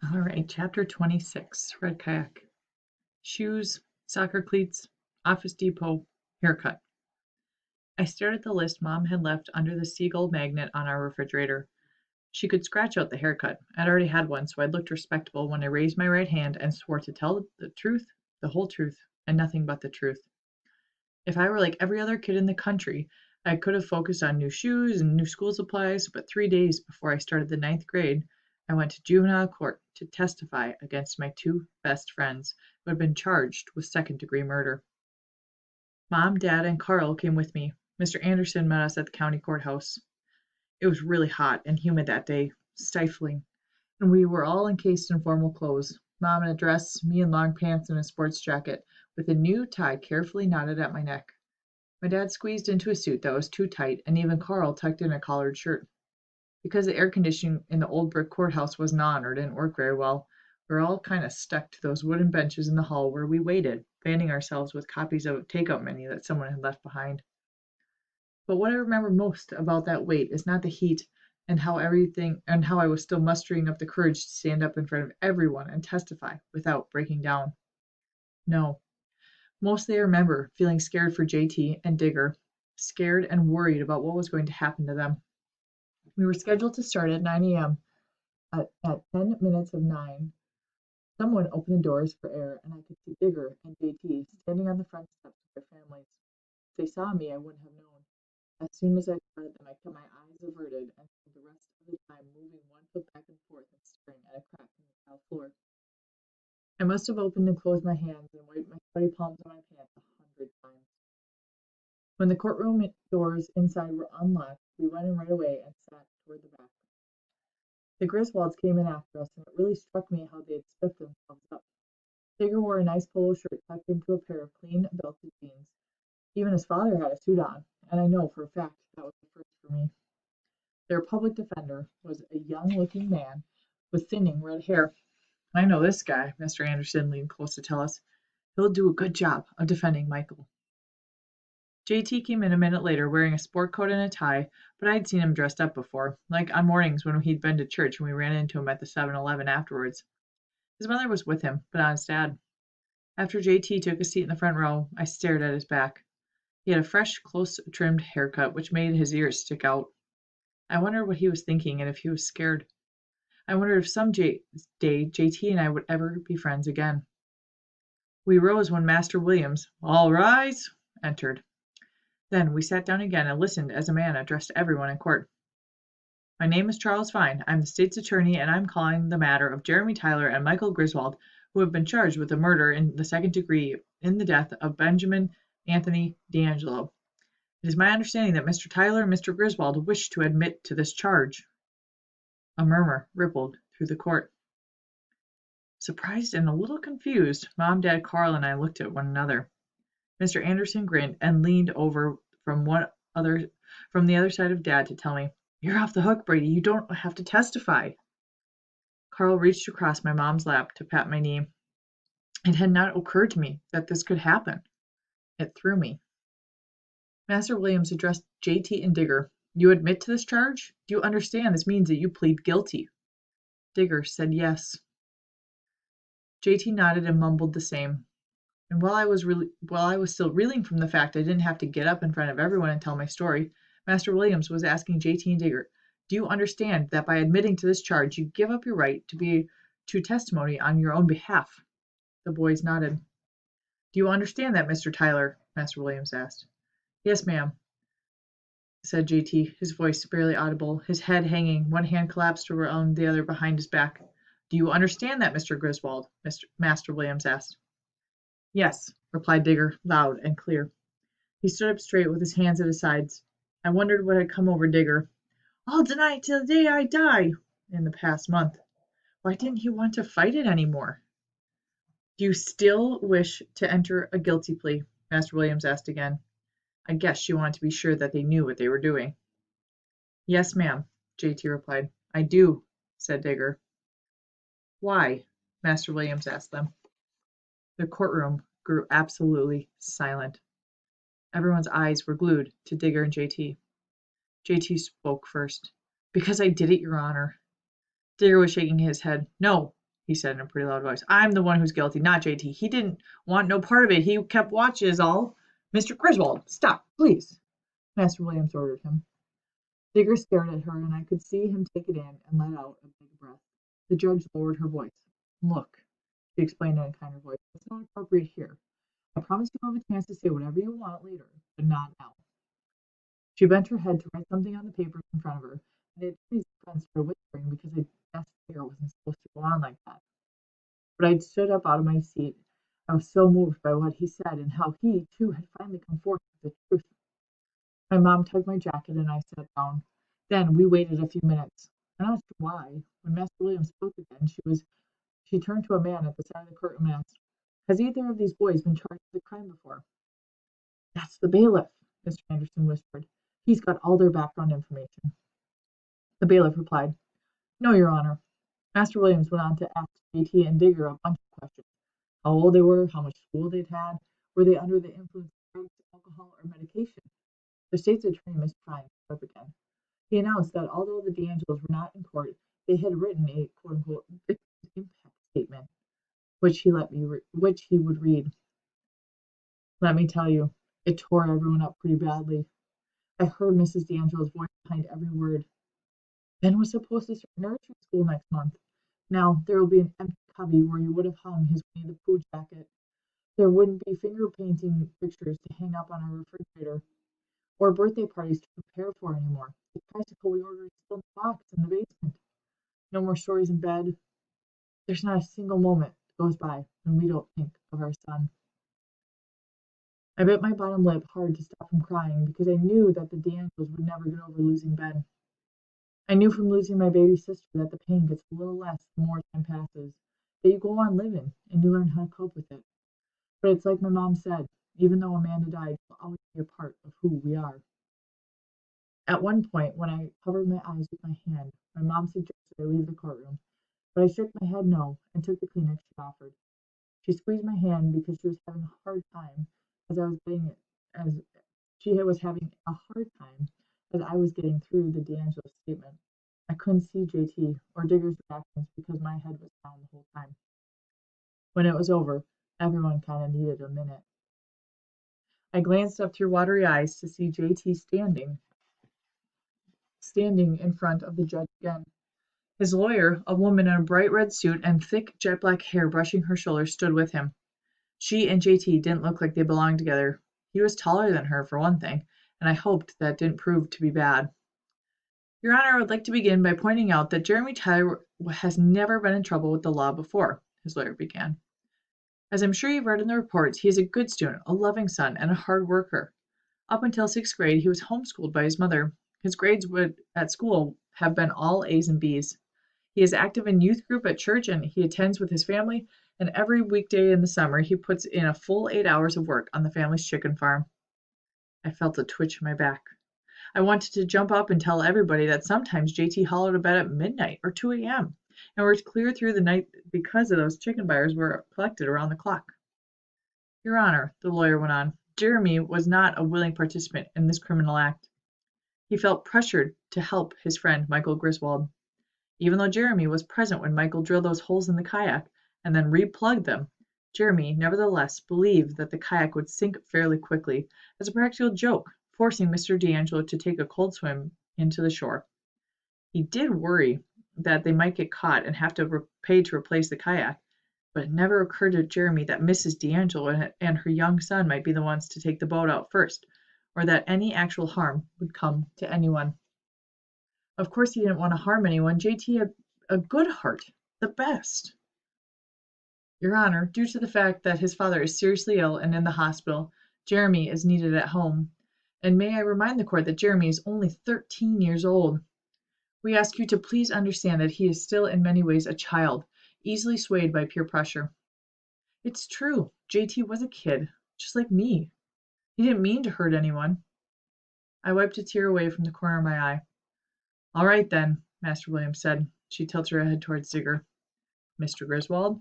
All right, chapter 26, Red Kayak. Shoes, soccer cleats, Office Depot, haircut. I stared at the list Mom had left under the seagull magnet on our refrigerator. She could scratch out the haircut. I'd already had one, so I looked respectable when I raised my right hand and swore to tell the truth, the whole truth, and nothing but the truth. If I were like every other kid in the country, I could have focused on new shoes and new school supplies, but 3 days before I started the ninth grade, I went to juvenile court to testify against my two best friends who had been charged with second-degree murder. Mom, Dad, and Carl came with me. Mr. Anderson met us at the county courthouse. It was really hot and humid that day, stifling, and we were all encased in formal clothes. Mom in a dress, me in long pants and a sports jacket, with a new tie carefully knotted at my neck. My dad squeezed into a suit that was too tight, and even Carl tucked in a collared shirt. Because the air conditioning in the old brick courthouse wasn't on or didn't work very well, we were all kind of stuck to those wooden benches in the hall where we waited, fanning ourselves with copies of a takeout menu that someone had left behind. But what I remember most about that wait is not the heat and how I was still mustering up the courage to stand up in front of everyone and testify without breaking down. No, mostly I remember feeling scared for JT and Digger, scared and worried about what was going to happen to them. We were scheduled to start at 9 a.m. At 10 minutes of 9, someone opened the doors for air, and I could see Digger and JT standing on the front steps with their families. If they saw me, I wouldn't have known. As soon as I spotted them, I kept my eyes averted and spent the rest of the time moving one foot back and forth and staring at a crack in the tile floor. I must have opened and closed my hands and wiped my sweaty palms on my pants 100 times. When the courtroom doors inside were unlocked, we went in right away and sat toward the back. The Griswolds came in after us, and it really struck me how they had spiffed themselves up. Digger wore a nice polo shirt tucked into a pair of clean, belted jeans. Even his father had a suit on, and I know for a fact that was the first for me. Their public defender was a young-looking man with thinning red hair. I know this guy, Mr. Anderson leaned close to tell us. He'll do a good job of defending Michael. JT came in a minute later wearing a sport coat and a tie, but I'd seen him dressed up before, like on mornings when he'd been to church and we ran into him at the 7-Eleven afterwards. His mother was with him, but not his dad. After JT took a seat in the front row, I stared at his back. He had a fresh, close-trimmed haircut which made his ears stick out. I wondered what he was thinking and if he was scared. I wondered if some day JT and I would ever be friends again. We rose when Master Williams, "All rise," entered. Then we sat down again and listened as a man addressed everyone in court. "My name is Charles Fine. I'm the state's attorney, and I'm calling the matter of Jeremy Tyler and Michael Griswold, who have been charged with the murder in the second degree in the death of Benjamin Anthony D'Angelo. It is my understanding that Mr. Tyler and Mr. Griswold wish to admit to this charge." A murmur rippled through the court. Surprised and a little confused, Mom, Dad, Carl, and I looked at one another. Mr. Anderson grinned and leaned over from the other side of Dad to tell me, "You're off the hook, Brady. You don't have to testify." Carl reached across my mom's lap to pat my knee. It had not occurred to me that this could happen. It threw me. Master Williams addressed JT and Digger. "You admit to this charge? Do you understand this means that you plead guilty?" Digger said yes. JT nodded and mumbled the same. And while I was still reeling from the fact I didn't have to get up in front of everyone and tell my story, Master Williams was asking JT and Digger, "Do you understand that by admitting to this charge you give up your right to testimony on your own behalf?" The boys nodded. "Do you understand that, Mr. Tyler?" Master Williams asked. "Yes, ma'am," said JT, his voice barely audible, his head hanging, one hand collapsed around the other behind his back. "Do you understand that, Mr. Griswold?" Master Williams asked. "Yes," replied Digger, loud and clear. He stood up straight with his hands at his sides. I wondered what had come over Digger. "I'll deny it till the day I die," in the past month. Why didn't he want to fight it any more? "Do you still wish to enter a guilty plea?" Master Williams asked again. I guess she wanted to be sure that they knew what they were doing. "Yes, ma'am," JT replied. "I do," said Digger. "Why?" Master Williams asked them. The courtroom grew absolutely silent. Everyone's eyes were glued to Digger and JT. JT spoke first. "Because I did it, Your Honor." Digger was shaking his head. "No, he said in a pretty loud voice. I'm the one who's guilty, not JT. He didn't want no part of it. He kept watch is all. Mr. Griswold, stop, please, Master Williams ordered him. Digger stared at her, and I could see him take it in and let out a big breath. The judge lowered her voice. Look, she explained in a kinder voice, it's not appropriate here. I promise you'll have a chance to say whatever you want later, but not now. She bent her head to write something on the paper in front of her, and the attorney's defense started whispering because I guessed Digger wasn't supposed to go on like that. But I'd stood up out of my seat. I was so moved by what he said and how he, too, had finally come forth with the truth. My mom tugged my jacket and I sat down. Then we waited a few minutes. I'm not sure why. When Master Williams spoke again, she turned to a man at the side of the court and asked, has either of these boys been charged with a crime before? That's the bailiff, Mr. Anderson whispered. He's got all their background information. The bailiff replied, no, Your Honor. Master Williams went on to ask JT and Digger a bunch of questions. How old they were, how much school they'd had, were they under the influence of drugs, alcohol, or medication? The state's attorney, Miss Prime, spoke up again. He announced that although the D'Angelos were not in court, they had written a quote-unquote victim impact statement, which he would read. Let me tell you, it tore everyone up pretty badly. I heard Mrs. D'Angelo's voice behind every word. Ben was supposed to start nursery school next month. Now there will be an empty cubby where he would have hung his Winnie the Pooh jacket. There wouldn't be finger painting pictures to hang up on our refrigerator, or birthday parties to prepare for anymore. The tricycle we ordered is still in the box in the basement. No more stories in bed. There's not a single moment that goes by when we don't think of our son. I bit my bottom lip hard to stop from crying because I knew that the D'Angelos would never get over losing Ben. I knew from losing my baby sister that the pain gets a little less the more time passes, that you go on living and you learn how to cope with it. But it's like my mom said, even though Amanda died, she'll always be a part of who we are. At one point, when I covered my eyes with my hand, my mom suggested I leave the courtroom, but I shook my head no and took the Kleenex she offered. She squeezed my hand because she was having a hard time as I was getting through the D'Angelo statement. I couldn't see JT or Digger's reactions because my head was down the whole time. When it was over, everyone kind of needed a minute. I glanced up through watery eyes to see JT standing in front of the judge again. His lawyer, a woman in a bright red suit and thick jet black hair brushing her shoulders, stood with him. She and JT didn't look like they belonged together. He was taller than her, for one thing, and I hoped that didn't prove to be bad. Your Honor, I would like to begin by pointing out that Jeremy Tyler has never been in trouble with the law before, his lawyer began. As I'm sure you've read in the reports, he is a good student, a loving son, and a hard worker. Up until 6th grade, he was homeschooled by his mother. His grades at school have been all A's and B's. He is active in youth group at church and he attends with his family, and every weekday in the summer he puts in a full 8 hours of work on the family's chicken farm. I felt a twitch in my back. I wanted to jump up and tell everybody that sometimes JT hollered a bed at midnight or 2 a.m. and worked clear through the night because of those chicken buyers were collected around the clock. Your Honor, the lawyer went on, Jeremy was not a willing participant in this criminal act. He felt pressured to help his friend Michael Griswold. Even though Jeremy was present when Michael drilled those holes in the kayak and then replugged them, Jeremy nevertheless believed that the kayak would sink fairly quickly as a practical joke, forcing Mr. D'Angelo to take a cold swim into the shore. He did worry that they might get caught and have to pay to replace the kayak, but it never occurred to Jeremy that Mrs. D'Angelo and her young son might be the ones to take the boat out first, or that any actual harm would come to anyone. Of course he didn't want to harm anyone. JT had a good heart, the best. Your Honor, due to the fact that his father is seriously ill and in the hospital, Jeremy is needed at home. And may I remind the court that Jeremy is only 13 years old. We ask you to please understand that he is still in many ways a child, easily swayed by peer pressure. It's true, JT was a kid, just like me. He didn't mean to hurt anyone. I wiped a tear away from the corner of my eye. All right then, Master Williams said. She tilted her head towards Digger. Mr. Griswold?